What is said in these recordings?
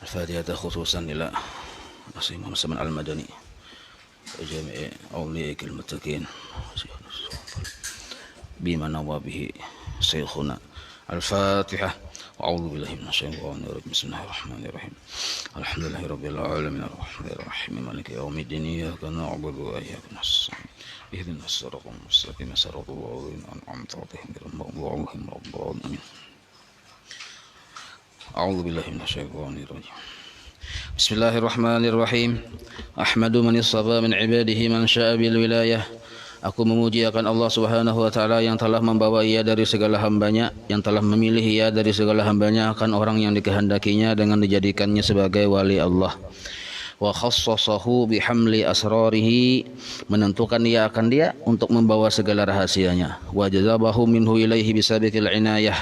الفاتحة خصوصا إلى أخي محمد سلمان المدني وجميع أوليائك المتقين بما نوى به شيخنا. الفاتحة. أعوذ بالله من الشيطان الرجيم. بسم الله الرحمن الرحيم. الحمد لله رب العالمين الرحمن الرحيم مالك يوم الدين إياك نعبد وإياك نستعين اهدنا الصراط المستقيم صراط الذين أنعمت عليهم غير المغضوب عليهم ولا الضالين. أعوذ بالله من الشيطان الرجيم. بسم الله الرحمن الرحيم. أحمد من اصطفى من عباده من شاء بالولاية. Aku memuji akan Allah Subhanahu wa taala yang telah membawa ia dari segala hambanya, yang telah memilih ia dari segala hambanya akan orang yang dikehendakinya dengan dijadikannya sebagai wali Allah. Wa khassasahu bihamli asrarihi, menentukan ia akan dia untuk membawa segala rahasianya. Wa jazabahu minhu ilaihi bisabiqil inayah,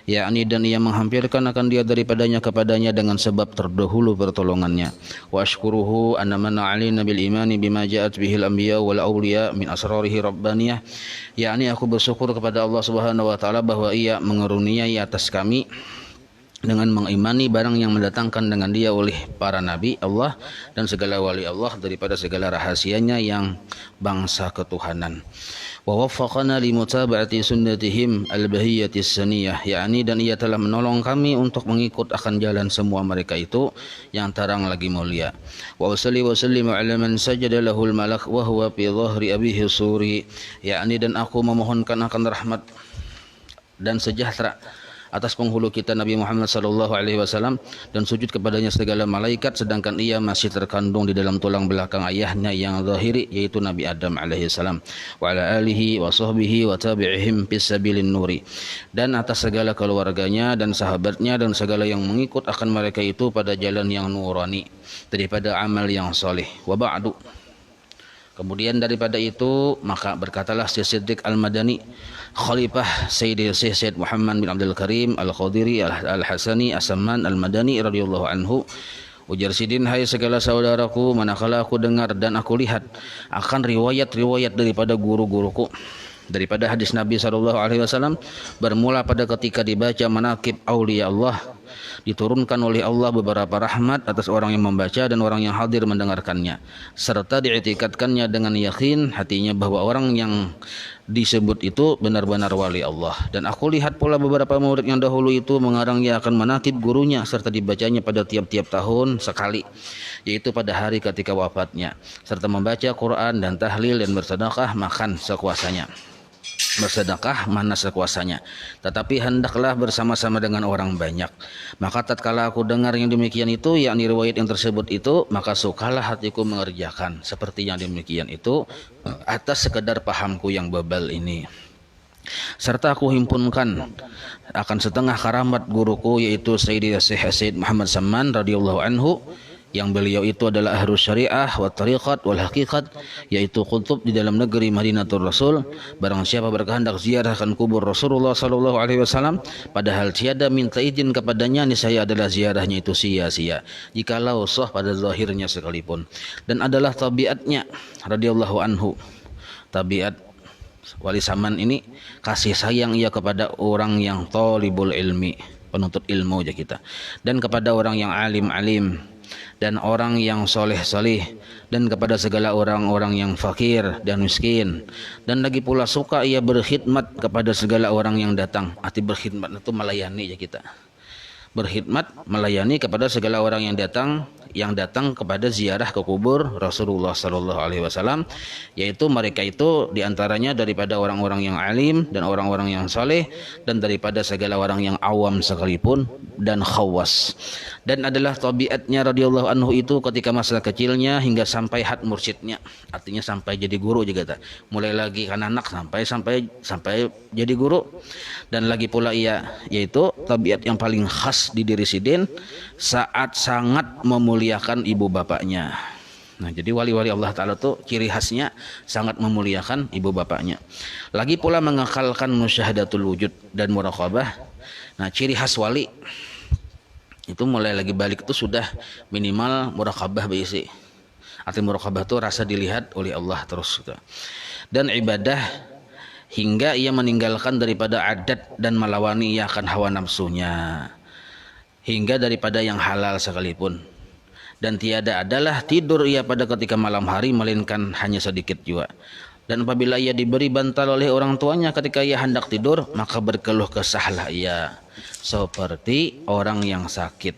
yakni dan ia menghampirkan akan dia daripadanya kepadanya dengan sebab terdahulu pertolongannya. Wa ashkuruhu anna man alina bil imani bima ja'at bihil anbiya wal awliya min asrarihi rabbaniyah, yakni aku bersyukur kepada Allah Subhanahu wa taala bahwa ia mengaruniai atas kami dengan mengimani barang yang mendatangkan dengan dia oleh para nabi Allah dan segala wali Allah daripada segala rahasianya yang bangsa ketuhanan. Wa waffaqana li mutaba'ati sunnatihim al-bahiyyatis saniyah, yakni dan ia telah menolong kami untuk mengikut akan jalan semua mereka itu yang terang lagi mulia. Wa usalli wa sallim ala man sajada lahul malak wa huwa fi dhahri abihi suri, yakni dan aku memohonkan akan rahmat dan sejahtera atas penghulu kita Nabi Muhammad sallallahu alaihi wasallam dan sujud kepadanya segala malaikat sedangkan ia masih terkandung di dalam tulang belakang ayahnya yang zahiri yaitu Nabi Adam alaihi salam, wa ala alihi wa sahbihi wa tabi'ihim bis sabilin nuri, dan atas segala keluarganya dan sahabatnya dan segala yang mengikut akan mereka itu pada jalan yang nurani daripada amal yang soleh. Wa ba'du. Kemudian daripada itu maka berkatalah Syekh Siddiq Al-Madani, Khalifah Sayyidi Syekh Muhammad bin Abdul Karim Al-Khadiri Al-Hasani As-Samman Al-Madani radhiyallahu anhu, ujar Sidin, hai segala saudaraku, manakala aku dengar dan aku lihat akan riwayat-riwayat daripada guru-guruku daripada hadis Nabi SAW bermula pada ketika dibaca manaqib auliya Allah, diturunkan oleh Allah beberapa rahmat atas orang yang membaca dan orang yang hadir mendengarkannya, serta diiktikadkannya dengan yakin hatinya bahwa orang yang disebut itu benar-benar wali Allah. Dan aku lihat pula beberapa murid yang dahulu itu mengarang ia akan manaqib gurunya serta dibacanya pada tiap-tiap tahun sekali, yaitu pada hari ketika wafatnya, serta membaca Quran dan tahlil dan bersedekah makan sekuasanya. Bersedekah mana sekuasanya, tetapi hendaklah bersama-sama dengan orang banyak. Maka tatkala aku dengar yang demikian itu, yakni riwayat yang tersebut itu, maka sukalah hatiku mengerjakan seperti yang demikian itu atas sekedar pahamku yang bebal ini. Serta aku himpunkan akan setengah karamat guruku yaitu Sayyidi Syekh Muhammad Samman radhiyallahu anhu, yang beliau itu adalah ahlus syariah wa tariqat wal haqiqat, yaitu kutub di dalam negeri Madinatul Rasul. Barang siapa berkehendak ziarahkan kubur Rasulullah sallallahu alaihi wasallam padahal tiada minta izin kepadanya, niscaya adalah ziarahnya itu sia-sia jikalau sah pada zahirnya sekalipun. Dan adalah tabiatnya radhiyallahu anhu, tabiat wali Saman ini kasih sayang ia kepada orang yang talibul ilmi, penuntut ilmu aja kita, dan kepada orang yang alim-alim dan orang yang soleh-soleh, dan kepada segala orang-orang yang fakir dan miskin. Dan lagi pula suka ia berkhidmat kepada segala orang yang datang. Arti berkhidmat itu melayani ya kita. Berkhidmat melayani kepada segala orang yang datang kepada ziarah ke kubur Rasulullah sallallahu alaihi wasallam, yaitu mereka itu diantaranya daripada orang-orang yang alim dan orang-orang yang saleh, dan daripada segala orang yang awam sekalipun dan khawas. Dan adalah tabiatnya radhiyallahu anhu itu ketika masa kecilnya hingga sampai had mursyidnya, artinya sampai jadi guru juga, mulai lagi kan anak sampai jadi guru. Dan lagi pula ia yaitu tabiat yang paling khas di diri Sidin saat sangat memuliakan ibu bapaknya. Nah, jadi wali-wali Allah Ta'ala itu ciri khasnya sangat memuliakan ibu bapaknya. Lagi pula mengekalkan musyahadatul wujud dan muraqabah. Nah, ciri khas wali itu mulai lagi balik itu sudah minimal muraqabah berisi. Arti muraqabah itu rasa dilihat oleh Allah terus gitu. Dan ibadah hingga ia meninggalkan daripada adat dan melawani ia akan hawa nafsunya. hingga daripada yang halal sekalipun. Dan tiada adalah tidur ia pada ketika malam hari melainkan hanya sedikit juga. Dan apabila ia diberi bantal oleh orang tuanya ketika ia hendak tidur, maka berkeluh kesahlah ia seperti orang yang sakit.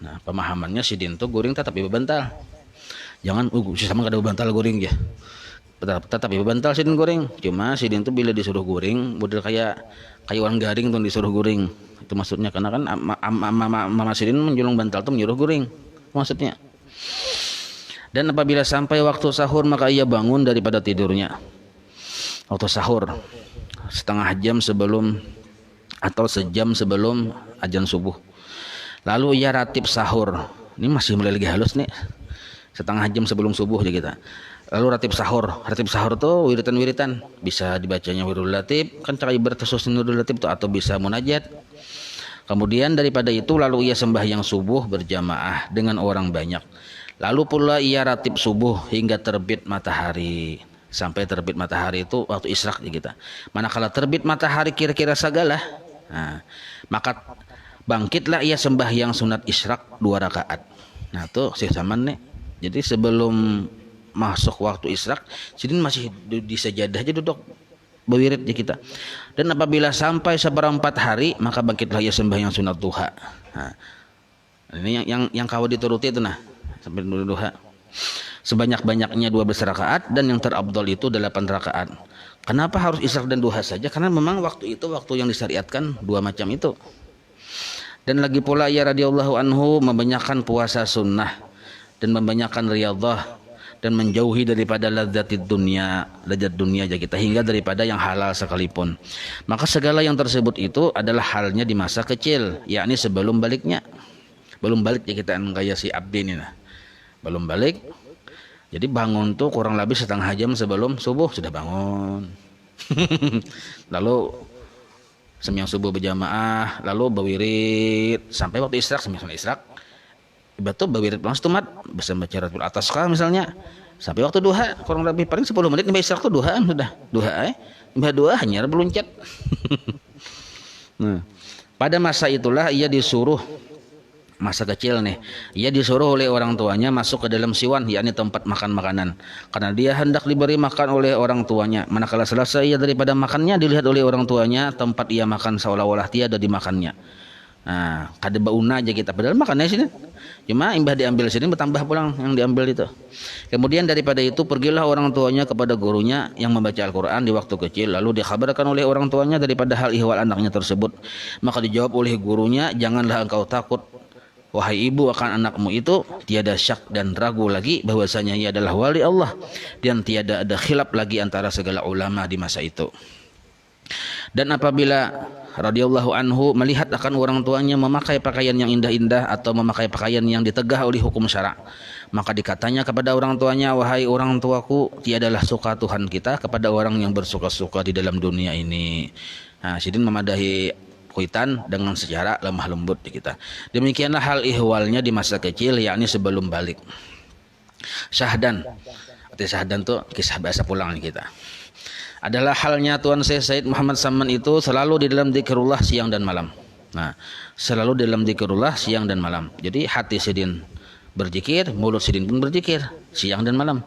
Nah, pemahamannya sidin tuh guring tetap ibu bantal. Jangan sama kada bantal guring ya. Tetap ibu bantal sidin guring. Cuma sidin tuh bila disuruh guring model kayak orang garing tuh disuruh guring. Itu maksudnya karena kan mama sidin menjulung bantal tuh menyuruh guring. Maksudnya. Dan apabila sampai waktu sahur maka ia bangun daripada tidurnya. Waktu sahur setengah jam sebelum atau sejam sebelum azan subuh. Lalu ia ratib sahur. Ini masih mulai lagi halus nih. Setengah jam sebelum subuh aja kita. Lalu ratib sahur. Ratib sahur tuh wiritan-wiritan. Bisa dibacanya wiridul latib, kan cara ibarat khusus wiridul latib tuh, atau bisa munajat. Kemudian daripada itu lalu ia sembahyang subuh berjamaah dengan orang banyak. Lalu pula ia ratib subuh hingga terbit matahari. Sampai terbit matahari itu waktu isyraq kita. Manakala terbit matahari kira-kira segala, nah, maka bangkitlah ia sembahyang sunat isyraq 2 rakaat. Nah tuh si zaman nih. Jadi sebelum masuk waktu isyraq, sidin masih di sajadah aja duduk berwirid ya kita. Dan apabila sampai seperempat hari maka bangkitlah ia sembahyang sunat duha. Nah, ini yang kau dituruti itu nah sampai duha. Sebanyak-banyaknya 12 rakaat dan yang terabdal itu 8 rakaat. Kenapa harus isyraq dan duha saja? Karena memang waktu itu waktu yang disyariatkan 2 macam itu. Dan lagi pula ia radhiyallahu anhu membanyakkan puasa sunnah dan membanyakkan riyadhah dan menjauhi daripada ladzat dunia aja kita, hingga daripada yang halal sekalipun. Maka segala yang tersebut itu adalah halnya di masa kecil, yakni sebelum baliknya. Belum balik ya kita kayak si Abdi ini nah. Belum balik. Jadi bangun tuh kurang lebih setengah jam sebelum subuh sudah bangun. Lalu sembahyang subuh berjamaah, lalu berwirid sampai waktu isyraq, sembahyang isyraq. Betul berwirid langsung mat bersama caratul atas kah misalnya sampai waktu duha kurang lebih paling 10 menit sampai isyraq tuh duhaan sudah. Duha hanya berluncat. Nah, pada masa itulah ia disuruh masa kecil nih, ia disuruh oleh orang tuanya masuk ke dalam siwan, yakni tempat makan makanan, karena dia hendak diberi makan oleh orang tuanya. Manakala selesai ia daripada makannya, dilihat oleh orang tuanya tempat ia makan seolah-olah tiada dimakannya. Nah, kada bauna aja kita padahal makannya sini. Cuma imbah diambil sini bertambah pulang yang diambil itu. Kemudian daripada itu pergilah orang tuanya kepada gurunya yang membaca Al-Qur'an di waktu kecil, lalu dikhabarkan oleh orang tuanya daripada hal ihwal anaknya tersebut. Maka dijawab oleh gurunya, janganlah engkau takut wahai ibu akan anakmu itu, tiada syak dan ragu lagi bahwasanya ia adalah wali Allah dan tiada ada khilaf lagi antara segala ulama di masa itu. Dan apabila radhiyallahu anhu melihat akan orang tuanya memakai pakaian yang indah-indah atau memakai pakaian yang ditegah oleh hukum syara, maka dikatanya kepada orang tuanya, wahai orang tuaku, tiadalah suka Tuhan kita kepada orang yang bersuka-suka di dalam dunia ini. Nah, sidin memadahi kuitan dengan secara lemah lembut di kita. Demikianlah hal ihwalnya di masa kecil, yakni sebelum balik. Syahdan, arti syahdan itu kisah biasa pulang nih kita. Adalah halnya Tuan Syekh Said Muhammad Saman itu selalu di dalam zikrullah siang dan malam. Nah, selalu dalam zikrullah siang dan malam. Jadi hati sidin berzikir, mulut sidin pun berzikir siang dan malam.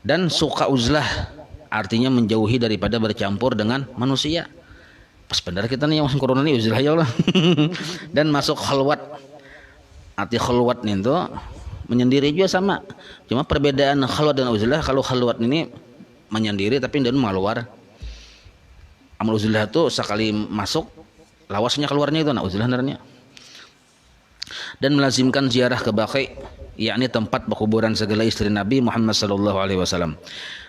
Dan suka uzlah, artinya menjauhi daripada bercampur dengan manusia. Pas benar kita nih yang corona ini uzlah ya Allah. Dan masuk khalwat. Arti khalwat nih itu menyendiri juga sama. Cuma perbedaan khalwat dan uzlah, kalau khalwat ini menyendiri tapi dan maluar. Amal uzlah itu sekali masuk lawasnya keluarnya itu uzlah narnya. Dan melazimkan ziarah ke Baqi, yakni tempat pekuburan segala istri Nabi Muhammad sallallahu alaihi wasallam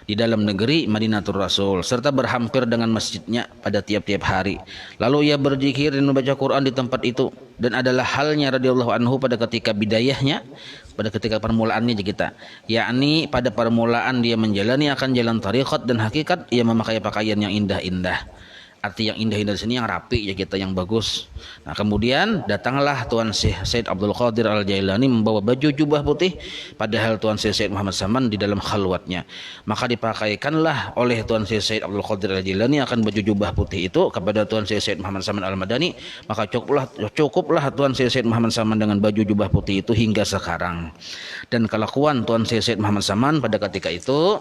di dalam negeri Madinatul Rasul, serta berhampir dengan masjidnya pada tiap-tiap hari. Lalu ia berzikir dan membaca Quran di tempat itu, dan adalah halnya radhiyallahu anhu pada ketika bidayahnya, pada ketika permulaannya kita, yakni pada permulaan dia menjalani akan jalan tariqat dan hakikat, ia memakai pakaian yang indah-indah. Arti yang indah-indah di sini yang rapi ya kita, yang bagus. Nah, kemudian datanglah Tuan Syekh Said Abdul Qadir Al-Jailani membawa baju jubah putih, padahal Tuan Syekh Said Muhammad Saman di dalam khalwatnya. Maka dipakaikanlah oleh Tuan Syekh Said Abdul Qadir Al-Jailani akan baju jubah putih itu kepada Tuan Syekh Said Muhammad Saman Al-Madani. Maka cukuplah Tuan Syekh Said Muhammad Saman dengan baju jubah putih itu hingga sekarang. Dan kelakuan Tuan Syekh Said Muhammad Saman pada ketika itu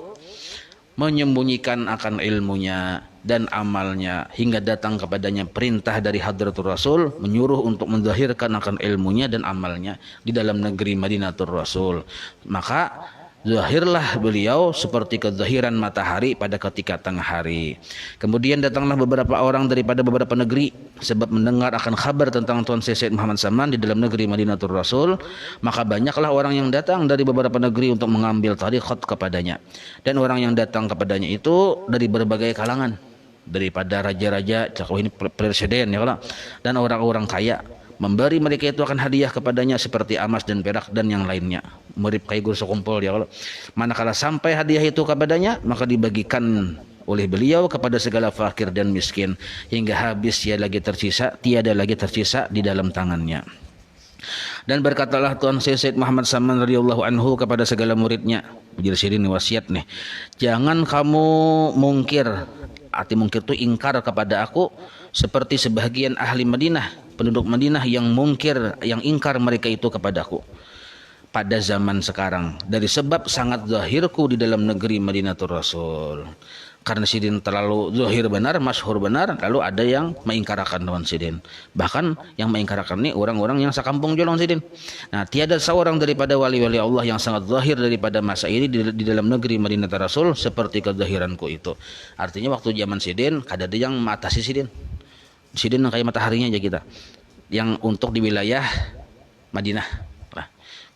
menyembunyikan akan ilmunya dan amalnya hingga datang kepadanya perintah dari Hadratul Rasul menyuruh untuk menzahirkan akan ilmunya dan amalnya di dalam negeri Madinatul Rasul. Maka zahirlah beliau seperti kezahiran matahari pada ketika tengah hari. Kemudian datanglah beberapa orang daripada beberapa negeri sebab mendengar akan kabar tentang Tuan Syekh Said Muhammad Saman di dalam negeri Madinatul Rasul. Maka banyaklah orang yang datang dari beberapa negeri untuk mengambil tariqat kepadanya. Dan orang yang datang kepadanya itu dari berbagai kalangan, daripada raja-raja, ini presiden ya kalau, dan orang-orang kaya. Memberi mereka itu akan hadiah kepadanya seperti emas dan perak dan yang lainnya. Mirip kayak guru sekumpul ya Allah. Manakala sampai hadiah itu kepadanya, maka dibagikan oleh beliau kepada segala fakir dan miskin hingga habis tiada lagi tersisa di dalam tangannya. Dan berkatalah Tuan Syekh Muhammad Saman radhiyallahu anhu kepada segala muridnya, jadi ini wasiat nih, jangan kamu mungkir, arti mungkir itu ingkar kepada aku seperti sebahagian ahli Madinah, penduduk Madinah yang mungkir, yang ingkar mereka itu kepadaku pada zaman sekarang, dari sebab sangat zahirku di dalam negeri Madinatul Rasul. Karena sidin terlalu zahir benar, masyhur benar, lalu ada yang mengingkarakan Tuan Sidin. Bahkan yang mengingkarakan ini orang-orang yang sekampung jolong Sidin. Nah, tiada seorang daripada wali-wali Allah yang sangat zahir daripada masa ini di dalam negeri Madinatul Rasul seperti kezahiranku itu. Artinya waktu zaman Sidin kada ada yang mengatasi Sidin. Sidin kayak mataharinya aja kita. Yang untuk di wilayah Madinah. Nah,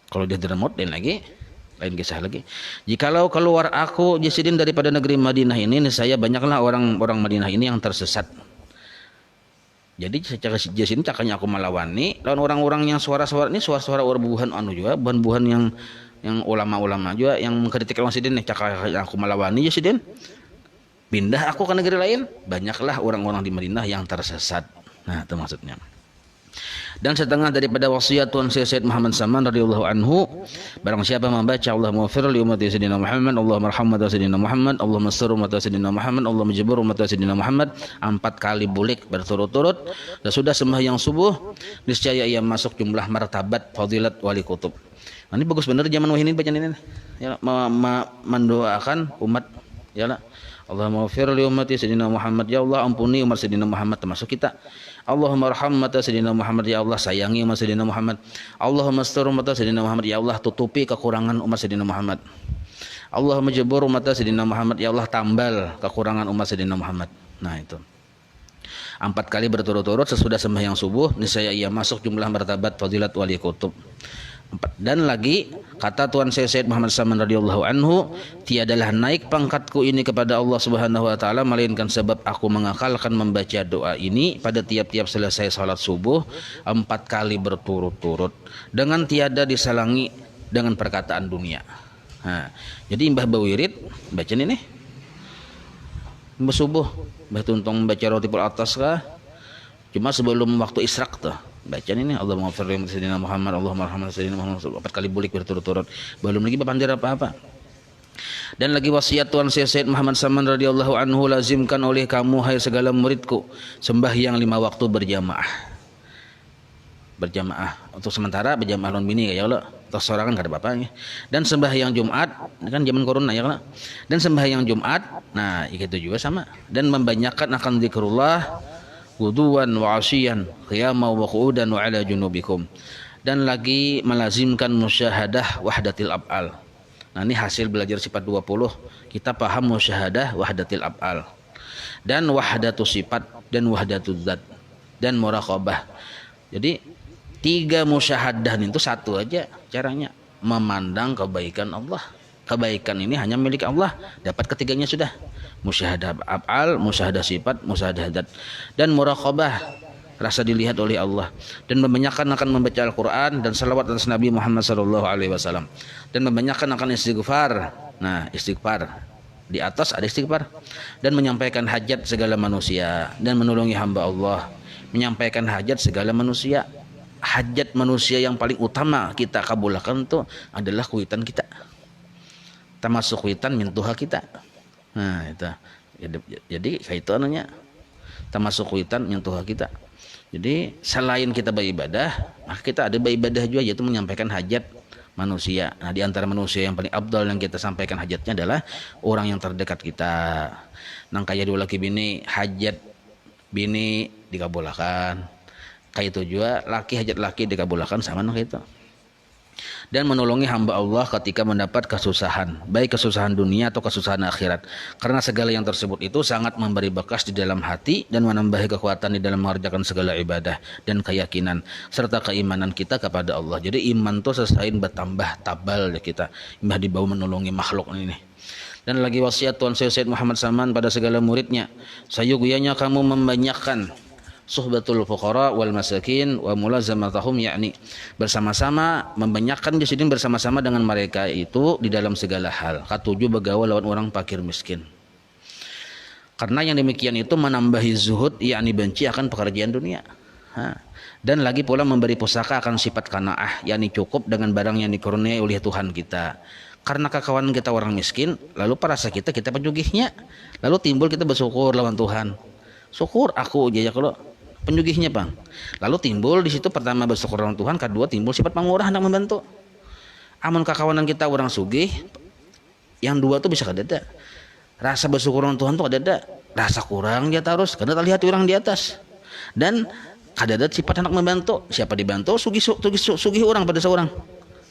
kalau dia diremot lain kisah lagi. Jikalau keluar aku Jasidin daripada negeri Madinah ini, saya banyaklah orang-orang Madinah ini yang tersesat. Jadi secara Jasidin cakanya aku melawani lawan orang-orang yang suara-suara ini, suara-suara buhan juga, buhan-buhan yang ulama-ulama juga yang mengkritik orang Sidin nih, cakanya aku melawani Jasidin. Pindah aku ke negeri lain, banyaklah orang-orang di Madinah yang tersesat. Nah, itu maksudnya. Dan setengah daripada wasiat Tuan Syekh Muhammad Saman radhiyallahu anhu, barang siapa membaca Allahumma ighfir li ummati sayyidina Muhammad, Allahumma arham ummati sayyidina Muhammad, Allahumma astur ummati sayyidina Muhammad, Allahumma jabur ummati sayyidina Muhammad 4 kali bulik berturut-turut, dan sudah sembahyang subuh, niscaya ia masuk jumlah martabat fadilat wali kutub. Nah, ini bagus benar zaman wahini bacaan ini. Ya, mendoakan umat ya lah. Allahumma ighfir li ummati sayyidina Muhammad, ya Allah ampuni umat sayyidina Muhammad termasuk kita. Allahumma arham ummata sayyidina Muhammad, ya Allah sayangi umat sayyidina Muhammad. Allahumma astur ummata sayyidina Muhammad, ya Allah tutupi kekurangan umat sayyidina Muhammad. Allahumma jabur ummata sayyidina Muhammad, ya Allah tambal kekurangan umat sayyidina Muhammad. Nah, itu 4 kali berturut-turut sesudah sembahyang subuh, niscaya ia masuk jumlah martabat fadilat wali kutub. Dan lagi kata Tuan Syekh Muhammad Saman radhiyallahu anhu, tiadalah naik pangkatku ini kepada Allah Subhanahu wa taala melainkan sebab aku mengakalkan membaca doa ini pada tiap-tiap selesai salat subuh 4 kali berturut-turut dengan tiada disalangi dengan perkataan dunia. Nah, jadi Mbah Bawirid baca ini nih. Mbah subuh, Mbah Tuntung baca Rotibul Atas kah? Cuma sebelum waktu israk tuh. Baca ini Allahumma ighfir li sayyidina Muhammad, Allahumma arham sayyidina Muhammad 4 kali bulik berturut-turut. Belum lagi bapandir apa-apa. Dan lagi wasiat Tuan Syekh Muhammad Saman radhiyallahu anhu, lazimkan oleh kamu hai segala muridku sembahyang 5 waktu berjamaah untuk sementara berjamaah lawan bini ya Allah, atau sorangan enggak ada apa-apanya. Dan sembahyang Jumat, kan zaman corona ya Allah. Dan sembahyang Jumat, nah itu juga sama. Dan membanyakan akan zikrullah wuduan wa asyian qiyama wa qu'udan wa ala junubikum. Dan lagi melazimkan musyahadah wahdatil af'al. Nah, ini hasil belajar sifat 20 kita paham musyahadah wahdatil af'al dan wahdatus sifat dan wahdatul zat dan muraqabah. Jadi 3 musyahadah itu satu aja caranya, memandang kebaikan Allah. Kebaikan ini hanya milik Allah, dapat ketiganya sudah. Musyahadah af'al, musyahadah sifat, musyahadah zat, dan muraqabah, rasa dilihat oleh Allah, dan membanyakan akan membaca Al-Quran dan salawat atas Nabi Muhammad sallallahu alaihi wasallam, dan membanyakan akan istighfar. Nah, istighfar di atas ada istighfar, dan menyampaikan hajat segala manusia, dan menolongi hamba Allah, menyampaikan hajat segala manusia. Hajat manusia yang paling utama kita kabulkan itu adalah kuitan kita, termasuk kuitan mintuha kita. Nah itu jadi kayak itu anunya, termasuk kuitan mintuha kita. Jadi selain kita beribadah, maka kita ada beribadah juga, yaitu menyampaikan hajat manusia. Nah di antara manusia yang paling abdal yang kita sampaikan hajatnya adalah orang yang terdekat kita. Nang kaya dua laki bini, hajat bini dikabulkan. Kayak itu juga laki hajat laki dikabulkan sama nang itu. Dan menolongi hamba Allah ketika mendapat kesusahan, baik kesusahan dunia atau kesusahan akhirat. Karena segala yang tersebut itu sangat memberi bekas di dalam hati dan menambah kekuatan di dalam mengerjakan segala ibadah dan keyakinan serta keimanan kita kepada Allah. Jadi iman itu sesain bertambah tabal ya kita, imbah dibawa menolongi makhluk ini. Dan lagi wasiat Tuan Syed Muhammad Saman pada segala muridnya, sayugyanya kamu membanyakkan suhbatul fuqara wal masakin wa mulazamatahum, yakni bersama-sama, membanyakkan di sini bersama-sama dengan mereka itu di dalam segala hal. Katujuh begaul lawan orang fakir miskin. Karena yang demikian itu menambahi zuhud, yakni benci akan pekerjaan dunia. Dan lagi pula memberi pusaka akan sifat qanaah, yakni cukup dengan barang yang dikurniai oleh Tuhan kita. Karena kekawanan kita orang miskin, lalu perasa kita penyugihnya, lalu timbul kita bersyukur lawan Tuhan. Syukur aku aja ya kalau penyugihnya bang. Lalu timbul di situ pertama bersyukur orang Tuhan, kedua timbul sifat pengurah hendak membantu. Amun kekawanan kita orang sugih, yang dua tuh bisa kadada. Rasa bersyukur orang Tuhan tuh kadada, rasa kurang dia terus karena terlihat orang di atas. Dan kadada sifat hendak membantu. Siapa dibantu sugih orang pada seorang.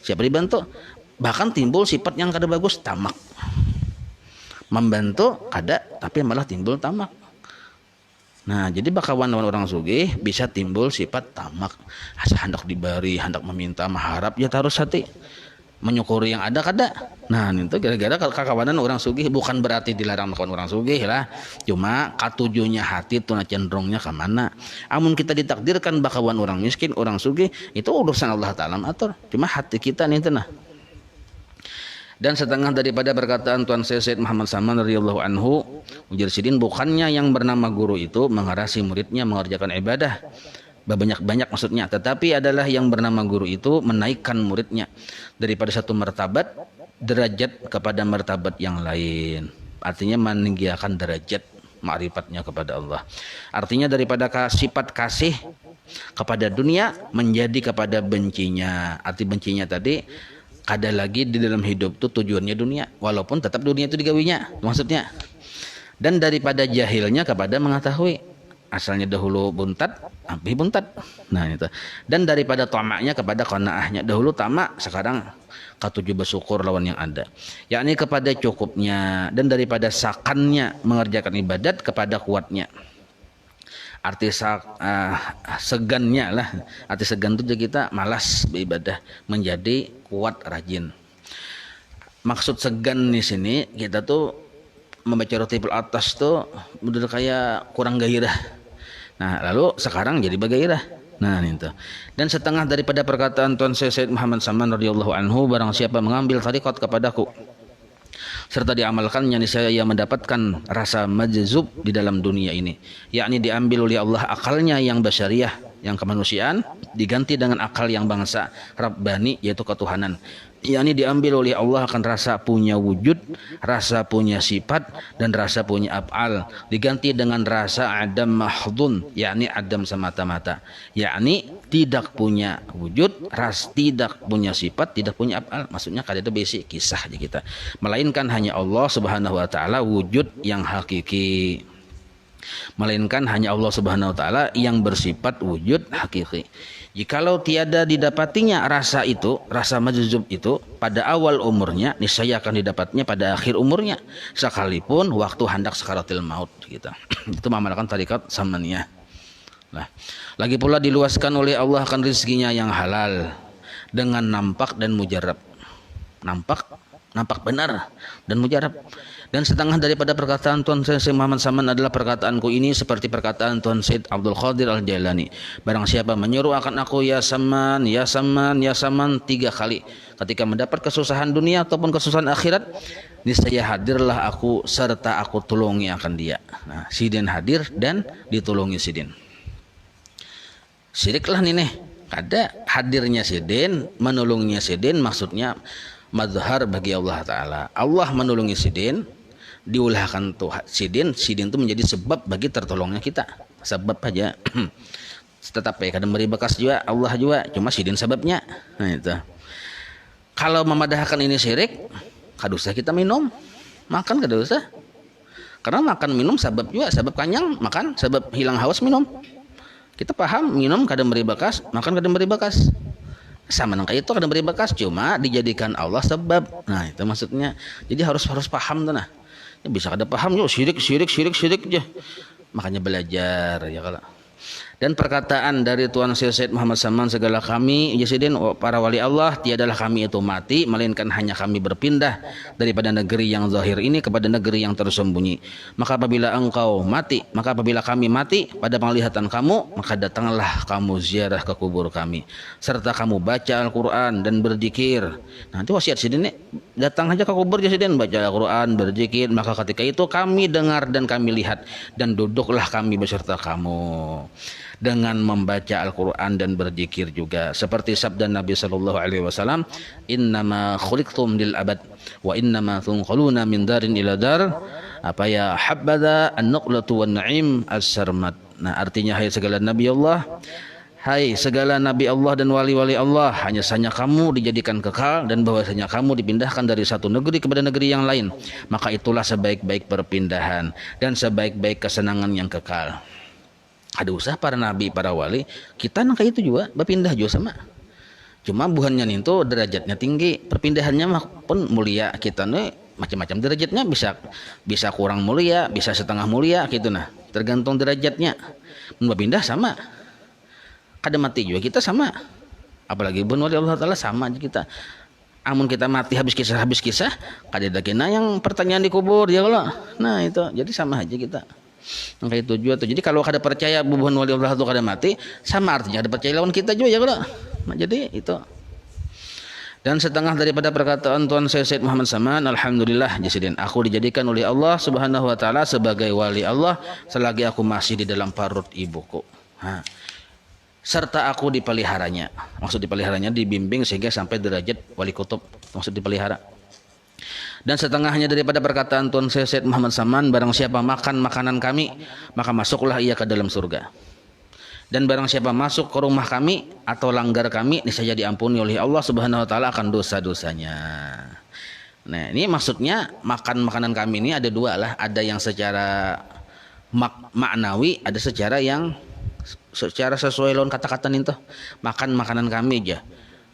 Siapa dibantu, bahkan timbul sifat yang kada bagus, tamak. Membantu kada tapi malah timbul tamak. Nah, jadi bakawan orang sugih bisa timbul sifat tamak, asa hendak diberi, hendak meminta, mengharap ya terus hati menyukuri yang ada kada. Nah, itu gara-gara kakawanan orang sugih, bukan berarti dilarang melakukan orang sugih lah. Cuma katujuhnya hati tuh cenderungnya ke mana. Amun kita ditakdirkan bakawan orang miskin, orang sugih, itu urusan Allah Taala atur. Cuma hati kita nih tenah. Dan setengah daripada perkataan Tuan Syed Muhammad Saman radhiyallahu anhu, ujar sidin, bukannya yang bernama guru itu mengarasi muridnya mengerjakan ibadah banyak-banyak maksudnya, tetapi adalah yang bernama guru itu menaikkan muridnya daripada satu martabat derajat kepada martabat yang lain. Artinya meninggikan derajat ma'rifatnya kepada Allah. Artinya daripada sifat kasih kepada dunia menjadi kepada bencinya. Arti bencinya tadi ada lagi di dalam hidup tuh tujuannya dunia, walaupun tetap dunia itu digawinya maksudnya. Dan daripada jahilnya kepada mengetahui, asalnya dahulu buntat habis buntat. Nah itu. Dan daripada tamaknya kepada qanaahnya, dahulu tamak sekarang katujuh bersyukur lawan yang ada, yakni kepada cukupnya. Dan daripada sakannya mengerjakan ibadat kepada kuatnya. Arti segannya lah, arti segan itu kita malas beribadah menjadi kuat rajin. Maksud segan di sini kita tuh membaca roti atas tuh udah kayak kurang gairah. Nah lalu sekarang jadi bergairah. Nah itu. Dan setengah daripada perkataan Tuan Syed Muhammad Saman radhiyallahu anhu, barang siapa mengambil tariqat kepadaku serta diamalkannya, niscaya ia mendapatkan rasa majzub di dalam dunia ini, yakni diambil oleh Allah akalnya yang basyariah, yang kemanusiaan, diganti dengan akal yang bangsa Rabbani, yaitu ketuhanan, yakni diambil oleh Allah akan rasa punya wujud, rasa punya sifat, dan rasa punya af'al, diganti dengan rasa adam mahdun, yakni adam semata-mata, yakni tidak punya wujud, tidak punya sifat, tidak punya af'al. Maksudnya kada itu basic kisah aja kita, melainkan hanya Allah Subhanahu wa taala wujud yang hakiki, melainkan hanya Allah Subhanahu wa taala yang bersifat wujud hakiki. Jikalau tiada didapatinya rasa itu, rasa majzub itu pada awal umurnya, niscaya akan didapatnya pada akhir umurnya, sekalipun waktu hendak sakaratil maut kita. Itu mengamalkan tarikat samaniyah. Nah, lagi pula diluaskan oleh Allah akan rezekinya yang halal dengan nampak dan mujarab. Nampak nampak benar dan mujarab. Dan setengah daripada perkataan Tuan Syekh Muhammad Saman adalah perkataanku ini seperti perkataan Tuan Syed Abdul Qadir Al-Jailani. Barang siapa menyeru akan aku ya Saman, ya Saman, ya Saman 3 kali ketika mendapat kesusahan dunia ataupun kesusahan akhirat, niscaya hadirlah aku serta aku tolongi akan dia. Nah, Sidin hadir dan ditolongi Sidin. Siriklah nih, kada hadirnya Sidin, menolongnya Sidin maksudnya mazhar bagi Allah Ta'ala. Allah menolongi Sidin, diulahkan Tuhan Sidin itu menjadi sebab bagi tertolongnya kita, sebab aja. Tetapi kadang beri bekas juga Allah juga, cuma Sidin sebabnya. Nah itu. Kalau memadahkan ini syirik, kada usah kita minum, makan kada usah. Karena makan minum sebab juga, sebab kanyang makan, sebab hilang haus minum. Kita paham minum kadang beri bekas, makan kadang beri bekas. Sama nang kayak itu kadang beri bekas, cuma dijadikan Allah sebab. Nah itu maksudnya. Jadi harus paham tuh nah. Ya, bisa kada paham yuk syirik aja. Makanya belajar ya kalau. Dan perkataan dari Tuan Syed Muhammad Saman, segala kami ya Sidin para wali Allah, tiadalah kami itu mati melainkan hanya kami berpindah daripada negeri yang zahir ini kepada negeri yang tersembunyi. Maka apabila engkau mati, maka apabila kami mati pada penglihatan kamu, maka datanglah kamu ziarah ke kubur kami serta kamu baca Al-Qur'an dan berzikir. Nanti wasiat Sidin nih, datang aja ke kubur ya Sidin, baca Al-Qur'an, berzikir, maka ketika itu kami dengar dan kami lihat dan duduklah kami beserta kamu dengan membaca Al-Quran dan berzikir juga, seperti sabda Nabi Sallallahu Alaihi Wasallam, innama khuliqtum lil abad wa innama tunqaluna min darin ila dar, apa ya habada an-nuqlatu wan na'im as-sarmad. Nah artinya, hai segala Nabi Allah, hai segala Nabi Allah dan wali-wali Allah, hanya saja kamu dijadikan kekal dan bahwasanya kamu dipindahkan dari satu negeri kepada negeri yang lain, maka itulah sebaik-baik perpindahan dan sebaik-baik kesenangan yang kekal. Ada usah para nabi, para wali, kita nang kayak itu juga berpindah juga sama. Cuma buhannya itu derajatnya tinggi, perpindahannya pun mulia. Kita nih macam-macam derajatnya, bisa kurang mulia, bisa setengah mulia gitu nah. Tergantung derajatnya. Berpindah sama. Kada mati juga kita sama. Apalagi bun wali Allah Ta'ala sama aja kita. Amun kita mati habis kisah, kada ada kena yang pertanyaan di kubur ya kalau. Nah itu, jadi sama aja kita. Maka itu juga tuh. Jadi kalau kada percaya bubuhan wali Allah itu kada mati, sama artinya ada percaya lawan kita juga ya kalau. Nah, jadi itu. Dan setengah daripada perkataan Tuan Syed Muhammad Saman, alhamdulillah jasidin, aku dijadikan oleh Allah Subhanahu wa taala sebagai wali Allah selagi aku masih di dalam perut ibuku. Nah, serta aku dipeliharanya. Maksud dipeliharanya dibimbing sehingga sampai derajat wali kutub. Maksud dipelihara. Dan setengahnya daripada perkataan Tuan Syed Muhammad Saman, barang siapa makan makanan kami, maka masuklah ia ke dalam surga. Dan barang siapa masuk ke rumah kami atau langgar kami, niscaya diampuni oleh Allah Subhanahu wa taala akan dosa-dosanya. Nah, ini maksudnya makan makanan kami ini ada dua lah, ada yang secara maknawi, ada secara sesuai lawan kata-kata itu. Makan makanan kami aja.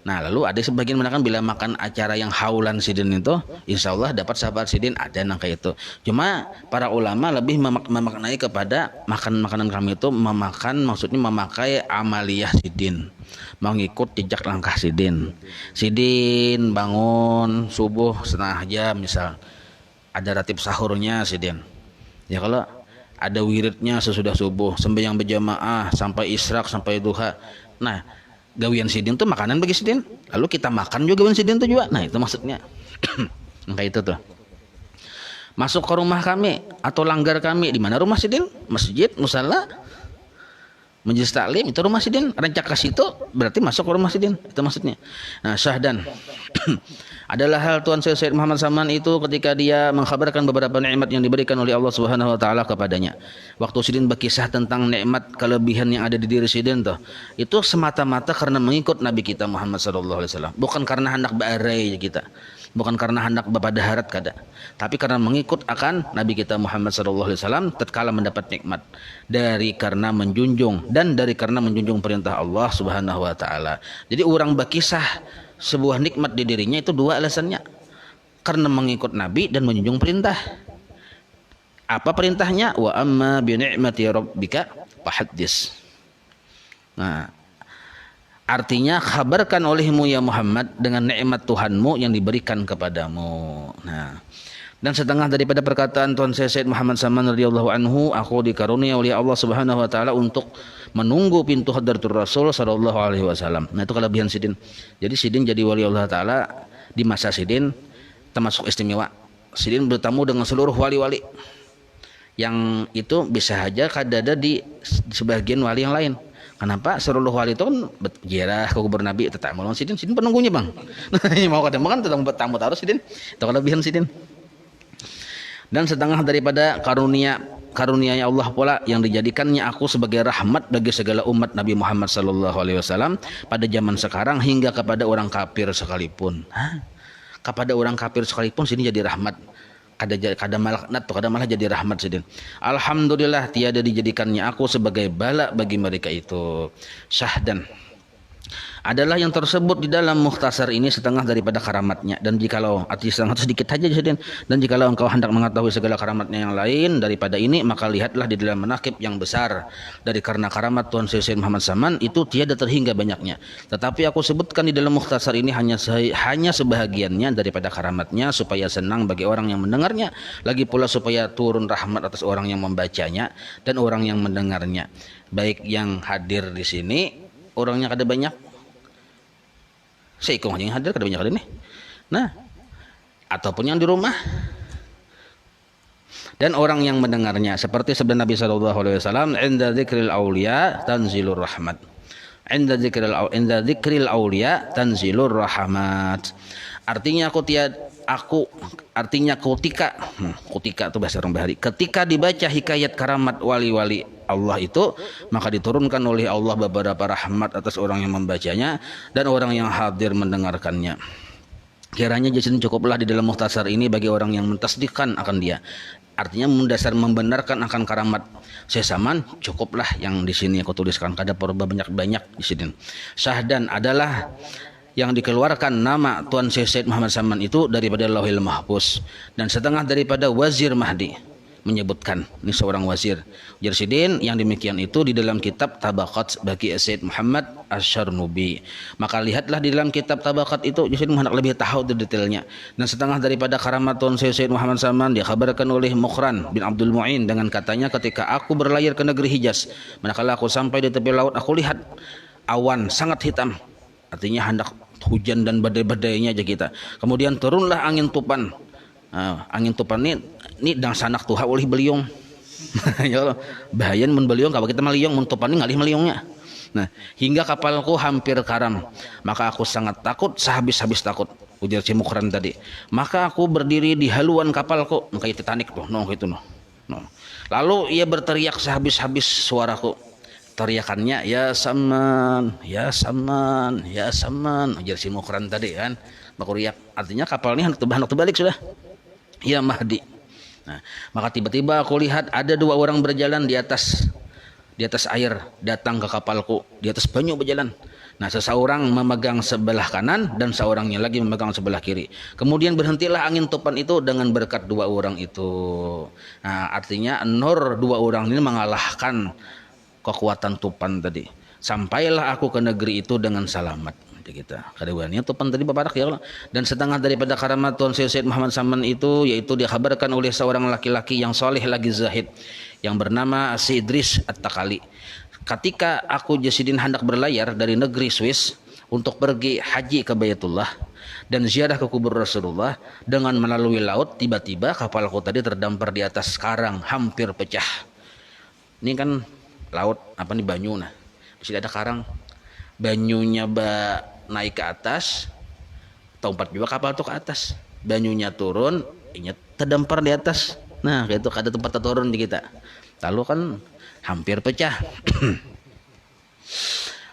Nah lalu ada sebagian mengatakan bila makan acara yang haulan Sidin itu, insya Allah dapat sahabat Sidin, ada yang kayak itu. Cuma para ulama lebih memaknai kepada makan makanan kami itu maksudnya memakai amaliyah Sidin, mengikut jejak langkah Sidin. Sidin bangun subuh setengah jam misal, ada ratib sahurnya Sidin. Ya kalau ada wiridnya sesudah subuh, sembahyang berjamaah sampai israk sampai duha. Nah gawian Sidin tuh makanan bagi Sidin, lalu kita makan juga gawian Sidin tuh juga. Nah itu maksudnya. Nah itu tuh. Masuk ke rumah kami atau langgar kami, di mana rumah Sidin? Masjid, musala, majelis taklim, itu rumah Sidin. Rancak ke situ berarti masuk ke rumah Sidin, itu maksudnya. Nah syahdan adalah hal Tuan Syed Muhammad Saman itu ketika dia mengkhabarkan beberapa nikmat yang diberikan oleh Allah Subhanahu wa taala kepadanya. Waktu Sidin berkisah tentang nikmat kelebihan yang ada di diri Sidin tuh, itu semata-mata karena mengikut Nabi kita Muhammad sallallahu alaihi wasallam, bukan karena hendak bearai kita. Bukan karena hendak pada harat kada, tapi karena mengikut akan Nabi kita Muhammad sallallahu alaihi wasallam tatkala mendapat nikmat, dari karena menjunjung perintah Allah Subhanahu wa taala. Jadi orang berkisah sebuah nikmat di dirinya itu dua alasannya, karena mengikut Nabi dan menjunjung perintah. Apa perintahnya? Wa amma bi ni'mati rabbika fahaddits. Nah, Artinya kabarkan olehmu ya Muhammad dengan nikmat Tuhanmu yang diberikan kepadamu. Nah, dan setengah daripada perkataan Tuan Sayyid Muhammad Saman radhiyallahu anhu, aku dikarunia oleh Allah Subhanahu wa taala untuk menunggu pintu hadratur Rasul sallallahu alaihi wasallam. Nah, itu kelebihan Sidin. Jadi Sidin jadi wali Allah taala di masa Sidin termasuk istimewa. Sidin bertemu dengan seluruh wali-wali. Yang itu bisa saja kadada di sebagian wali yang lain. Kenapa? Seluruh wali itu kan berjarah ke kubur Nabi tetap mau Sidin penunggunya bang. Mau kadang kan tetap tamu taruh Sidin. Itu kelebihan Sidin. Dan setengah daripada karunia Allah pula yang dijadikannya aku sebagai rahmat bagi segala umat Nabi Muhammad sallallahu alaihi wasallam pada zaman sekarang hingga kepada orang kafir sekalipun. Kepada orang kafir sekalipun sini jadi rahmat. Kada malah jadi rahmat Sidin. Alhamdulillah tiada dijadikannya aku sebagai bala bagi mereka itu. Syahdan adalah yang tersebut di dalam mukhtasar ini setengah daripada karamatnya, dan jikalau arti setengah sedikit saja Sidin, dan jikalau engkau hendak mengetahui segala karamatnya yang lain daripada ini, maka lihatlah di dalam manaqib yang besar dari karena karamat Tuan Sayyid Muhammad Saman itu tiada terhingga banyaknya, tetapi aku sebutkan di dalam mukhtasar ini hanya sebahagiannya daripada karamatnya supaya senang bagi orang yang mendengarnya, lagi pula supaya turun rahmat atas orang yang membacanya dan orang yang mendengarnya, baik yang hadir di sini orangnya kada banyak, saya ikut yang hadir kada banyak ada nih. Nah, ataupun yang di rumah dan orang yang mendengarnya, seperti sabda Nabi sallallahu alaihi wasallam, "Inda dzikril auliya tanzilur rahmat." Inda dzikril auliya tanzilur rahmat. Artinya ketika itu bahasa orang Bahari. Ketika dibaca hikayat karamat wali-wali Allah itu, maka diturunkan oleh Allah beberapa rahmat atas orang yang membacanya dan orang yang hadir mendengarkannya. Kiranya jadi cukuplah di dalam mukhtasar ini bagi orang yang mentasdiqkan akan dia. Artinya mendasar membenarkan akan karamat Saman, cukuplah yang di sini aku tuliskan, kada perlu banyak-banyak di sini. Syahdan adalah yang dikeluarkan nama Tuan Sayyid Muhammad Saman itu daripada Lauhil Mahfuz, dan setengah daripada Wazir Mahdi menyebutkan ini seorang wazir Sidin yang demikian itu di dalam kitab Tabaqat bagi Sayyid Muhammad Asy-Syarnubi. Maka lihatlah di dalam kitab Tabaqat itu Sidin hendak lebih tahu detailnya. Dan setengah daripada karamat Tuan Sayyid Muhammad Saman dikabarkan oleh Mukhran bin Abdul Mu'in dengan katanya, ketika aku berlayar ke negeri Hijaz, manakala aku sampai di tepi laut, aku lihat awan sangat hitam, artinya hendak hujan dan badai-badainya aja kita. Kemudian turunlah angin tupan. Angin tupan ini dang sanak tuha oleh beliung. Ya Allah, bahayan mun beliung kalau kita meliung, mun tupan ini ngalih meliungnya. Nah, hingga kapalku hampir karam. Maka aku sangat takut, sehabis-habis takut. Ujar si Mukhran tadi. Maka aku berdiri di haluan kapalku, kayak Titanic tuh, gitu no. Lalu ia berteriak sehabis-habis suaraku. Teriakannya, ya Saman, ya Saman, ya Saman. Ujar si Mukhran tadi kan. Bakuriak. Artinya kapal ini hendak terbalik sudah. Ya Mahdi. Nah, maka tiba-tiba aku lihat ada dua orang berjalan di atas air, datang ke kapalku, di atas banyu berjalan. Nah, seseorang memegang sebelah kanan dan seorangnya lagi memegang sebelah kiri. Kemudian berhentilah angin topan itu dengan berkat dua orang itu. Nah, artinya nur dua orang ini mengalahkan kekuatan topan tadi. Sampailah aku ke negeri itu dengan selamat. Kita kadewannya topan tadi babarak ya Allah. Dan setengah daripada karamat Tuan Sayyid Muhammad Saman itu yaitu dikabarkan oleh seorang laki-laki yang soleh lagi zahid yang bernama Si Idris At-Takali. Ketika aku Jasidin hendak berlayar dari negeri Swiss untuk pergi haji ke Baitullah dan ziarah ke kubur Rasulullah dengan melalui laut, tiba-tiba kapalku tadi terdampar di atas karang hampir pecah. Ini kan laut apa nih, banyu, nah di sini ada karang, banyunya naik ke atas, tempat juga kapal tuh ke atas, banyunya turun, ini terdampar di atas. Nah, itu ada tempat turun di kita. Lalu kan hampir pecah.